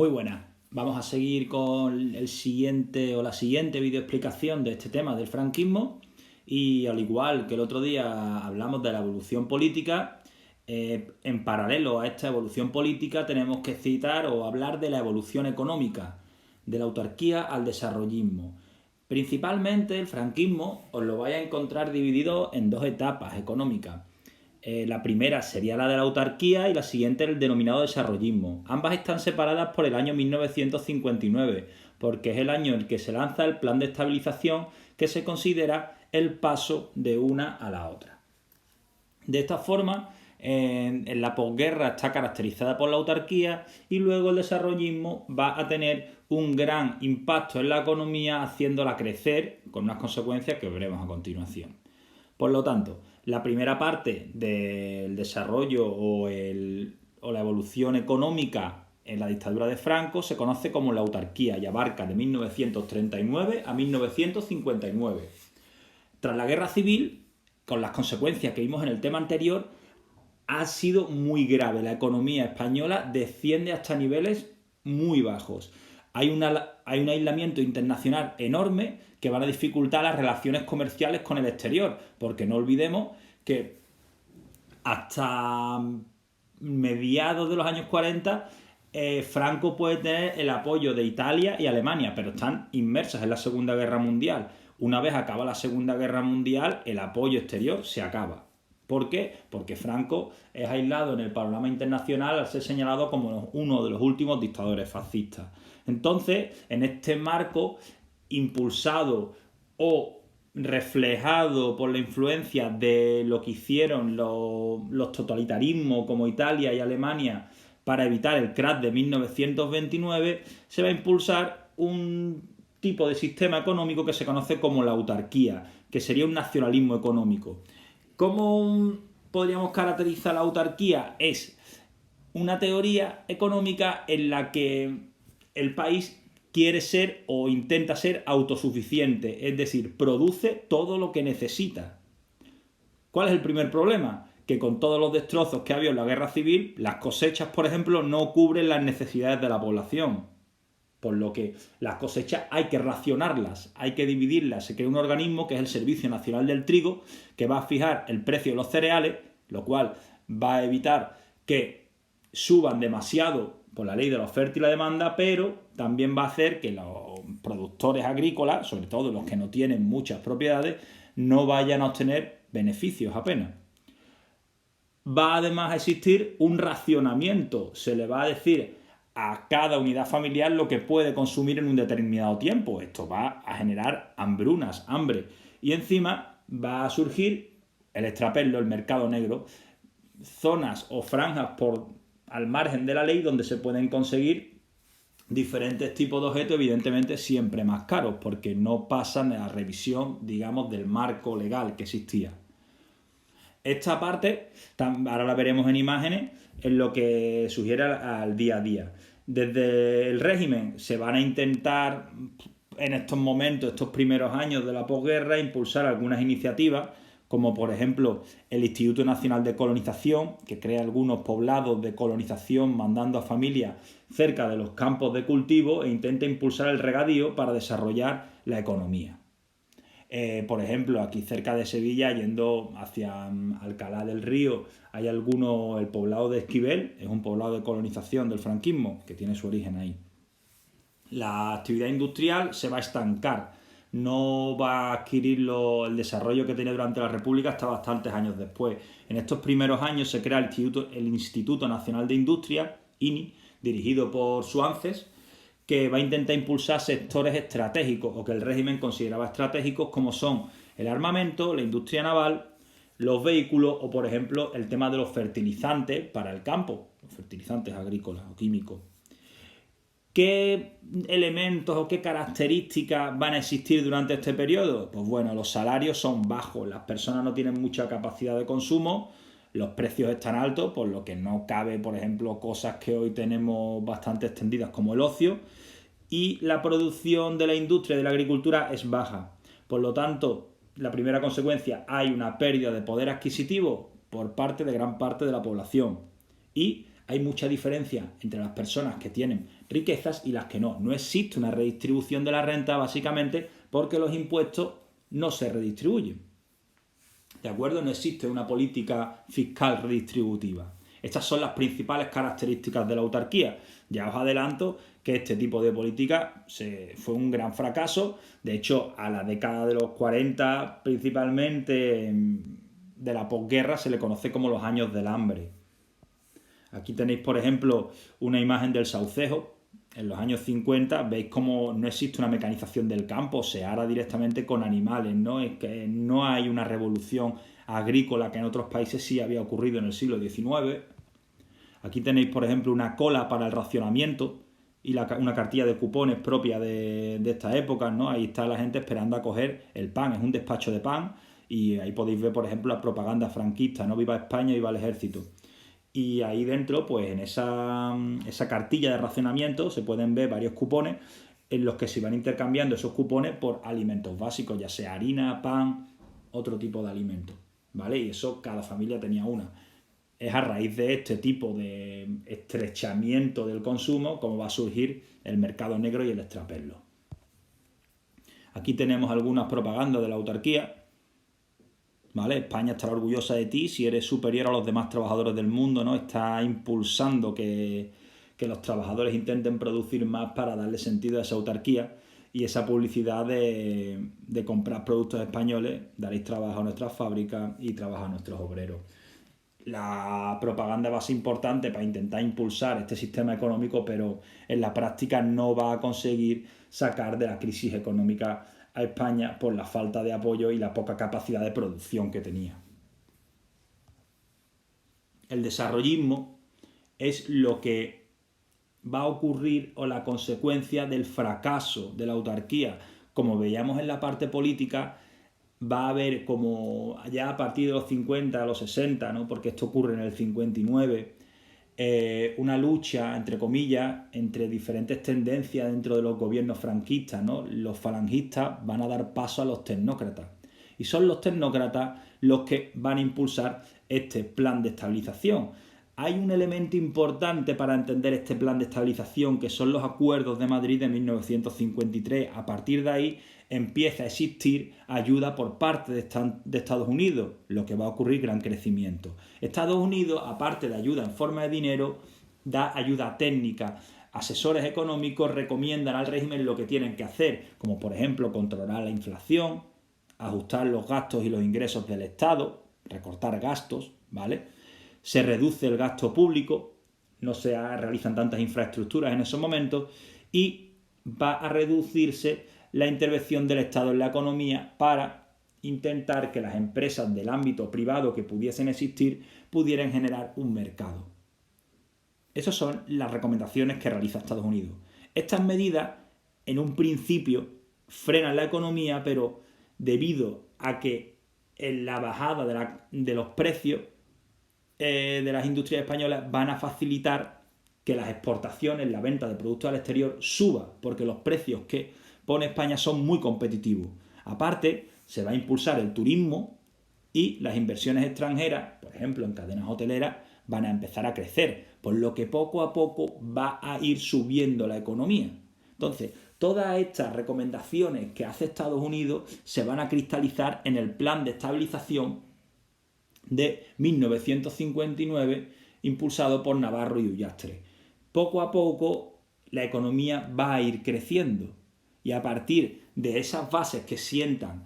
Muy buenas. Vamos a seguir con el siguiente o la siguiente videoexplicación de este tema del franquismo y al igual que el otro día hablamos de la evolución política, en paralelo a esta evolución política tenemos que citar o hablar de la evolución económica, de la autarquía al desarrollismo. Principalmente el franquismo os lo vais a encontrar dividido en dos etapas económicas. La primera sería la de la autarquía y la siguiente el denominado desarrollismo. Ambas están separadas por el año 1959, porque es el año en el que se lanza el plan de estabilización que se considera el paso de una a la otra. De esta forma, en la posguerra está caracterizada por la autarquía y luego el desarrollismo va a tener un gran impacto en la economía haciéndola crecer con unas consecuencias que veremos a continuación. Por lo tanto, la primera parte del desarrollo o la evolución económica en la dictadura de Franco se conoce como la autarquía y abarca de 1939 a 1959. Tras la guerra civil, con las consecuencias que vimos en el tema anterior, ha sido muy grave. La economía española desciende hasta niveles muy bajos. Hay un aislamiento internacional enorme que van a dificultar las relaciones comerciales con el exterior, porque no olvidemos que hasta mediados de los años 40 Franco puede tener el apoyo de Italia y Alemania, pero están inmersas en la Segunda Guerra Mundial. Una vez acaba la Segunda Guerra Mundial, el apoyo exterior se acaba. ¿Por qué? Porque Franco es aislado en el panorama internacional al ser señalado como uno de los últimos dictadores fascistas. Entonces, en este marco, impulsado o reflejado por la influencia de lo que hicieron los totalitarismos como Italia y Alemania para evitar el crash de 1929, se va a impulsar un tipo de sistema económico que se conoce como la autarquía, que sería un nacionalismo económico. ¿Cómo podríamos caracterizar la autarquía? Es una teoría económica en la que el país quiere ser o intenta ser autosuficiente, es decir, produce todo lo que necesita. ¿Cuál es el primer problema? Que con todos los destrozos que ha habido en la guerra civil, las cosechas, por ejemplo, no cubren las necesidades de la población. Por lo que las cosechas hay que racionarlas, hay que dividirlas. Se crea un organismo que es el Servicio Nacional del Trigo, que va a fijar el precio de los cereales, lo cual va a evitar que suban demasiado por la ley de la oferta y la demanda, pero también va a hacer que los productores agrícolas, sobre todo los que no tienen muchas propiedades, no vayan a obtener beneficios apenas. Va además a existir un racionamiento, se le va a decir a cada unidad familiar lo que puede consumir en un determinado tiempo. Esto va a generar hambrunas, hambre. Y encima va a surgir el extraperlo, el mercado negro, zonas o franjas al margen de la ley donde se pueden conseguir diferentes tipos de objetos, evidentemente siempre más caros, porque no pasan a la revisión, digamos, del marco legal que existía. Esta parte, ahora la veremos en imágenes, es lo que sugiere al día a día. Desde el régimen se van a intentar, en estos momentos, estos primeros años de la posguerra, impulsar algunas iniciativas, como por ejemplo el Instituto Nacional de Colonización, que crea algunos poblados de colonización mandando a familias cerca de los campos de cultivo e intenta impulsar el regadío para desarrollar la economía. Por ejemplo, aquí cerca de Sevilla, yendo hacia Alcalá del Río, hay el poblado de Esquivel, es un poblado de colonización del franquismo, que tiene su origen ahí. La actividad industrial se va a estancar, no va a adquirir el desarrollo que tiene durante la República hasta bastantes años después. En estos primeros años se crea el Instituto Nacional de Industria, INI, dirigido por Suances, que va a intentar impulsar sectores estratégicos o que el régimen consideraba estratégicos, como son el armamento, la industria naval, los vehículos o, por ejemplo, el tema de los fertilizantes para el campo, los fertilizantes agrícolas o químicos. ¿Qué elementos o qué características van a existir durante este periodo? Pues bueno, los salarios son bajos, las personas no tienen mucha capacidad de consumo, los precios están altos, por lo que no cabe, por ejemplo, cosas que hoy tenemos bastante extendidas como el ocio, y la producción de la industria y de la agricultura es baja. Por lo tanto, la primera consecuencia, hay una pérdida de poder adquisitivo por parte de gran parte de la población y hay mucha diferencia entre las personas que tienen riquezas y las que no. No existe una redistribución de la renta básicamente porque los impuestos no se redistribuyen. ¿De acuerdo? No existe una política fiscal redistributiva. Estas son las principales características de la autarquía. Ya os adelanto que este tipo de política fue un gran fracaso. De hecho, a la década de los 40, principalmente de la posguerra, se le conoce como los años del hambre. Aquí tenéis, por ejemplo, una imagen del Saucedo. En los años 50 veis cómo no existe una mecanización del campo, se ara directamente con animales, ¿no? Es que no hay una revolución agrícola que en otros países sí había ocurrido en el siglo XIX. Aquí tenéis, por ejemplo, una cola para el racionamiento y una cartilla de cupones propia de esta época, ¿no? Ahí está la gente esperando a coger el pan, es un despacho de pan y ahí podéis ver, por ejemplo, la propaganda franquista, ¿no? Viva España, viva el ejército. Y ahí dentro, pues en esa cartilla de racionamiento se pueden ver varios cupones en los que se van intercambiando esos cupones por alimentos básicos, ya sea harina, pan, otro tipo de alimentos, ¿vale? Y eso cada familia tenía una. Es a raíz de este tipo de estrechamiento del consumo como va a surgir el mercado negro y el extraperlo. Aquí tenemos algunas propagandas de la autarquía. ¿Vale? España estará orgullosa de ti si eres superior a los demás trabajadores del mundo, ¿no? Está impulsando que los trabajadores intenten producir más para darle sentido a esa autarquía y esa publicidad de comprar productos españoles, daréis trabajo a nuestras fábricas y trabajo a nuestros obreros. La propaganda va a ser importante para intentar impulsar este sistema económico, pero en la práctica no va a conseguir sacar de la crisis económica a España por la falta de apoyo y la poca capacidad de producción que tenía. El desarrollismo es lo que va a ocurrir o la consecuencia del fracaso de la autarquía. Como veíamos en la parte política, va a haber como ya a partir de los 50, a los 60, ¿no? Porque esto ocurre en el 59, una lucha, entre comillas, entre diferentes tendencias dentro de los gobiernos franquistas, ¿no? Los falangistas van a dar paso a los tecnócratas. Y son los tecnócratas los que van a impulsar este plan de estabilización. Hay un elemento importante para entender este plan de estabilización, que son los acuerdos de Madrid de 1953. A partir de ahí empieza a existir ayuda por parte de Estados Unidos, lo que va a ocurrir gran crecimiento. Estados Unidos, aparte de ayuda en forma de dinero, da ayuda técnica. Asesores económicos recomiendan al régimen lo que tienen que hacer, como por ejemplo controlar la inflación, ajustar los gastos y los ingresos del Estado, recortar gastos, ¿vale? Se reduce el gasto público, no se realizan tantas infraestructuras en esos momentos y va a reducirse la intervención del Estado en la economía para intentar que las empresas del ámbito privado que pudiesen existir pudieran generar un mercado. Esas son las recomendaciones que realiza Estados Unidos. Estas medidas, en un principio, frenan la economía, pero debido a que en la bajada de los precios de las industrias españolas van a facilitar que las exportaciones, la venta de productos al exterior suba, porque los precios que pone España son muy competitivos. Aparte, se va a impulsar el turismo y las inversiones extranjeras, por ejemplo en cadenas hoteleras, van a empezar a crecer, por lo que poco a poco va a ir subiendo la economía. Entonces, todas estas recomendaciones que hace Estados Unidos se van a cristalizar en el plan de estabilización de 1959, impulsado por Navarro y Ullastre. Poco a poco la economía va a ir creciendo y a partir de esas bases que sientan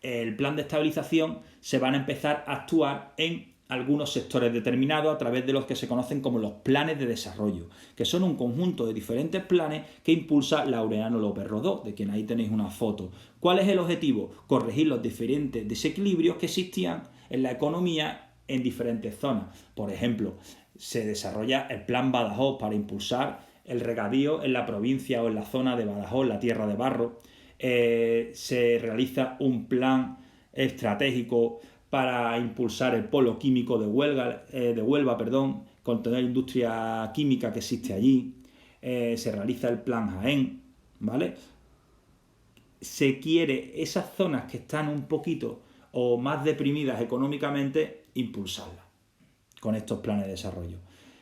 el plan de estabilización se van a empezar a actuar en algunos sectores determinados a través de los que se conocen como los planes de desarrollo, que son un conjunto de diferentes planes que impulsa Laureano López Rodó, de quien ahí tenéis una foto. ¿Cuál es el objetivo? Corregir los diferentes desequilibrios que existían en la economía en diferentes zonas. Por ejemplo, se desarrolla el Plan Badajoz para impulsar el regadío en la provincia o en la zona de Badajoz, la Tierra de Barro. Se realiza un plan estratégico para impulsar el polo químico de Huelva, con toda la industria química que existe allí. Se realiza el plan Jaén, ¿vale? Se quiere esas zonas que están un poquito o más deprimidas económicamente, impulsarlas con estos planes de desarrollo.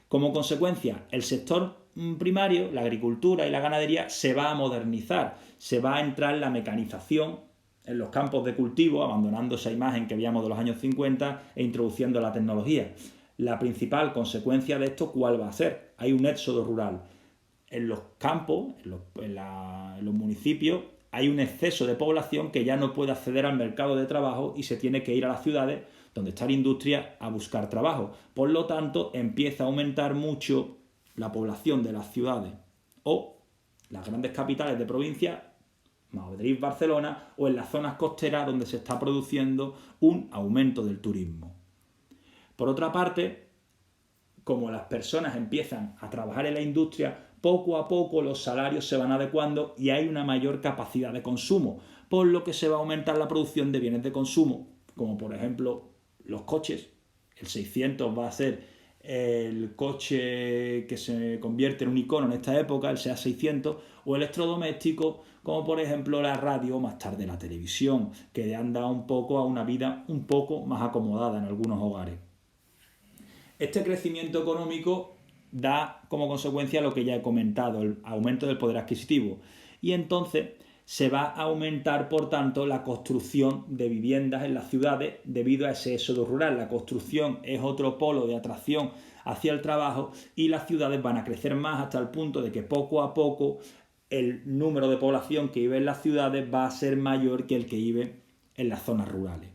Como consecuencia, el sector primario, la agricultura y la ganadería, se va a modernizar, se va a entrar la mecanización en los campos de cultivo, abandonando esa imagen que veíamos de los años 50 e introduciendo la tecnología. La principal consecuencia de esto, ¿cuál va a ser? Hay un éxodo rural. En los campos, en los municipios, hay un exceso de población que ya no puede acceder al mercado de trabajo y se tiene que ir a las ciudades, donde está la industria, a buscar trabajo. Por lo tanto, empieza a aumentar mucho la población de las ciudades o las grandes capitales de provincia, Madrid, Barcelona, o en las zonas costeras donde se está produciendo un aumento del turismo. Por otra parte, como las personas empiezan a trabajar en la industria, poco a poco los salarios se van adecuando y hay una mayor capacidad de consumo, por lo que se va a aumentar la producción de bienes de consumo, como por ejemplo los coches. El 600 va a ser el coche que se convierte en un icono en esta época, el SEAT 600, o electrodomésticos, como por ejemplo la radio, más tarde la televisión, que han dado un poco a una vida un poco más acomodada en algunos hogares. Este crecimiento económico da como consecuencia lo que ya he comentado, el aumento del poder adquisitivo. Y entonces se va a aumentar, por tanto, la construcción de viviendas en las ciudades debido a ese éxodo rural. La construcción es otro polo de atracción hacia el trabajo y las ciudades van a crecer más hasta el punto de que poco a poco el número de población que vive en las ciudades va a ser mayor que el que vive en las zonas rurales.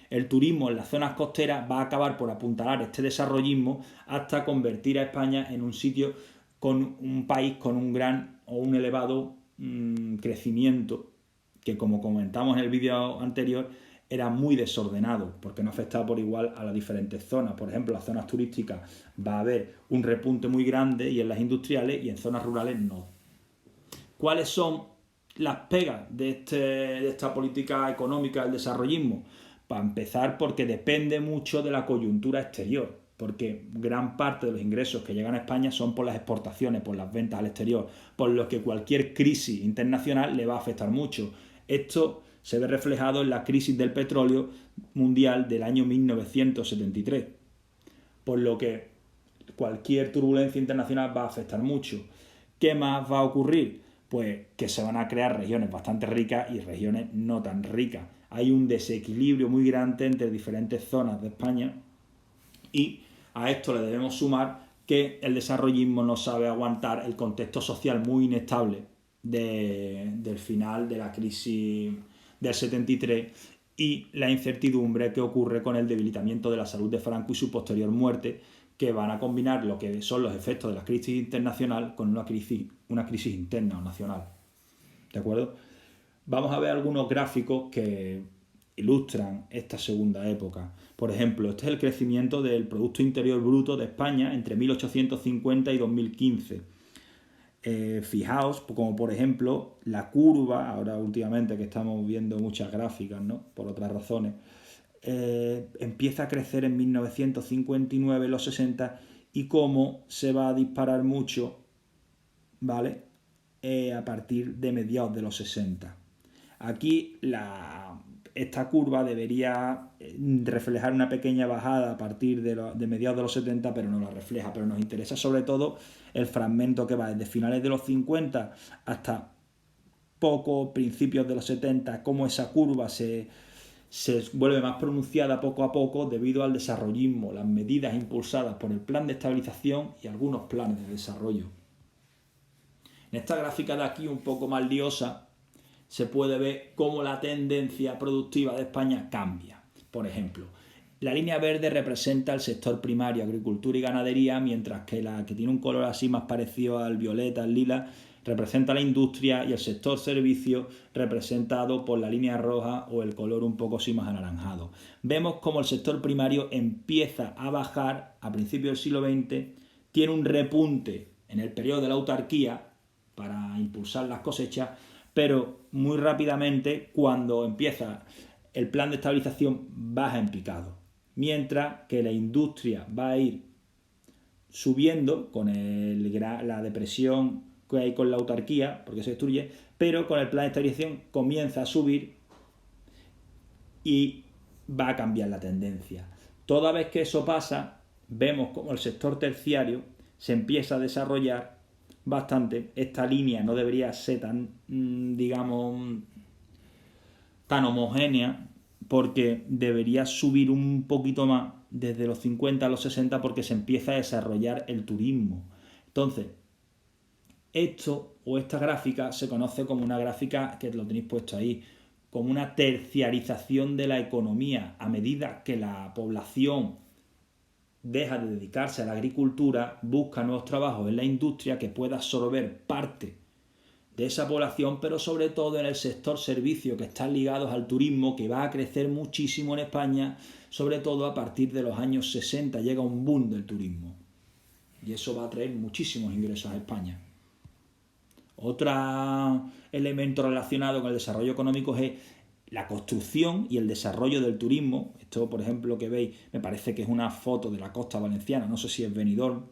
El turismo en las zonas costeras va a acabar por apuntalar este desarrollismo hasta convertir a España en un sitio con un país con un gran o un elevado crecimiento que, como comentamos en el vídeo anterior, era muy desordenado porque no afectaba por igual a las diferentes zonas. Por ejemplo, en las zonas turísticas va a haber un repunte muy grande y en las industriales y en zonas rurales no. ¿Cuáles son las pegas de esta política económica del desarrollismo? Para empezar, porque depende mucho de la coyuntura exterior, porque gran parte de los ingresos que llegan a España son por las exportaciones, por las ventas al exterior, por lo que cualquier crisis internacional le va a afectar mucho. Esto se ve reflejado en la crisis del petróleo mundial del año 1973, por lo que cualquier turbulencia internacional va a afectar mucho. ¿Qué más va a ocurrir? Pues que se van a crear regiones bastante ricas y regiones no tan ricas. Hay un desequilibrio muy grande entre diferentes zonas de España y a esto le debemos sumar que el desarrollismo no sabe aguantar el contexto social muy inestable del final de la crisis del 73 y la incertidumbre que ocurre con el debilitamiento de la salud de Franco y su posterior muerte, que van a combinar lo que son los efectos de la crisis internacional con una crisis interna o nacional. ¿De acuerdo? Vamos a ver algunos gráficos que ilustran esta segunda época. Por ejemplo, este es el crecimiento del Producto Interior Bruto de España entre 1850 y 2015. Fijaos, como por ejemplo, la curva, ahora últimamente que estamos viendo muchas gráficas, ¿no? Por otras razones, empieza a crecer en 1959, los 60, y cómo se va a disparar mucho, ¿vale? A partir de mediados de los 60. Aquí esta curva debería reflejar una pequeña bajada a partir de mediados de los 70, pero no la refleja. Pero nos interesa sobre todo el fragmento que va desde finales de los 50 hasta poco principios de los 70, cómo esa curva se vuelve más pronunciada poco a poco debido al desarrollismo, las medidas impulsadas por el plan de estabilización y algunos planes de desarrollo. En esta gráfica de aquí, un poco más liosa, se puede ver cómo la tendencia productiva de España cambia. Por ejemplo, la línea verde representa el sector primario, agricultura y ganadería, mientras que la que tiene un color así más parecido al violeta, al lila, representa la industria, y el sector servicio representado por la línea roja o el color un poco así más anaranjado. Vemos cómo el sector primario empieza a bajar a principios del siglo XX, tiene un repunte en el periodo de la autarquía para impulsar las cosechas, pero muy rápidamente, cuando empieza el plan de estabilización, baja en picado, mientras que la industria va a ir subiendo con la depresión que hay con la autarquía, porque se destruye, pero con el plan de estabilización comienza a subir y va a cambiar la tendencia. Toda vez que eso pasa, vemos como el sector terciario se empieza a desarrollar bastante. Esta línea no debería ser tan, digamos, tan homogénea, porque debería subir un poquito más desde los 50 a los 60 porque se empieza a desarrollar el turismo. Entonces, esto o esta gráfica se conoce como una gráfica, que lo tenéis puesto ahí, como una terciarización de la economía. A medida que la población deja de dedicarse a la agricultura, busca nuevos trabajos en la industria que pueda absorber parte de esa población, pero sobre todo en el sector servicio, que están ligados al turismo, que va a crecer muchísimo en España, sobre todo a partir de los años 60, llega un boom del turismo. Y eso va a traer muchísimos ingresos a España. Otro elemento relacionado con el desarrollo económico es la construcción y el desarrollo del turismo. Esto, por ejemplo, que veis, me parece que es una foto de la costa valenciana, no sé si es Benidorm,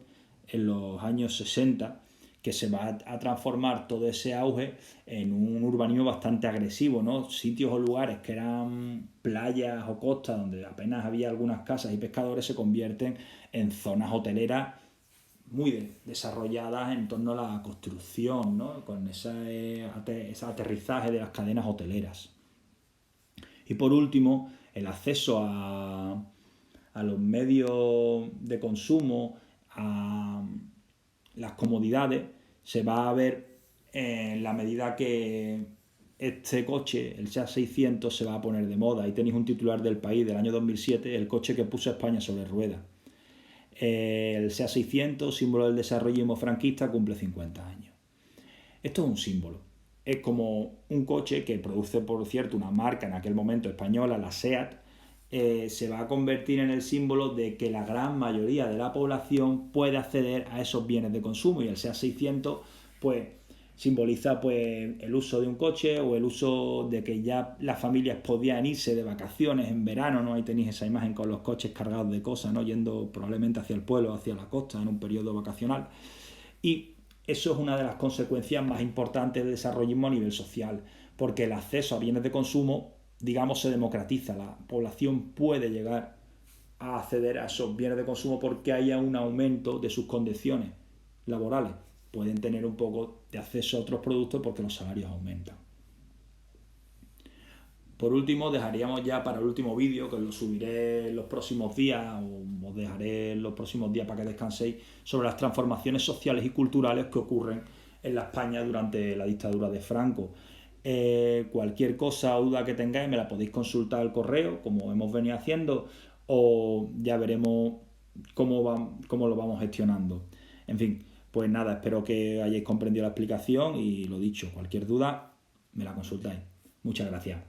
en los años 60, que se va a transformar todo ese auge en un urbanismo bastante agresivo, ¿no? Sitios o lugares que eran playas o costas donde apenas había algunas casas y pescadores se convierten en zonas hoteleras muy desarrolladas en torno a la construcción, ¿no? Con ese aterrizaje de las cadenas hoteleras. Y por último, el acceso a los medios de consumo, a las comodidades, se va a ver en la medida que este coche, el SEAT 600, se va a poner de moda. Ahí tenéis un titular del País del año 2007, el coche que puso España sobre ruedas. El SEAT 600, símbolo del desarrollismo franquista, cumple 50 años. Esto es un símbolo. Es como un coche que produce, por cierto, una marca en aquel momento española, la SEAT, se va a convertir en el símbolo de que la gran mayoría de la población puede acceder a esos bienes de consumo, y el SEAT 600 pues simboliza pues el uso de un coche, o el uso de que ya las familias podían irse de vacaciones en verano, ¿no? Ahí tenéis esa imagen con los coches cargados de cosas, ¿no? Yendo probablemente hacia el pueblo, hacia la costa en un periodo vacacional. Y eso es una de las consecuencias más importantes del desarrollismo a nivel social, porque el acceso a bienes de consumo, digamos, se democratiza. La población puede llegar a acceder a esos bienes de consumo porque haya un aumento de sus condiciones laborales. Pueden tener un poco de acceso a otros productos porque los salarios aumentan. Por último, dejaríamos ya para el último vídeo, que lo subiré en los próximos días, o os dejaré en los próximos días para que descanséis, sobre las transformaciones sociales y culturales que ocurren en la España durante la dictadura de Franco. Cualquier cosa o duda que tengáis me la podéis consultar al correo, como hemos venido haciendo, o ya veremos cómo lo vamos gestionando. En fin, pues nada, espero que hayáis comprendido la explicación y lo dicho, cualquier duda me la consultáis. Muchas gracias.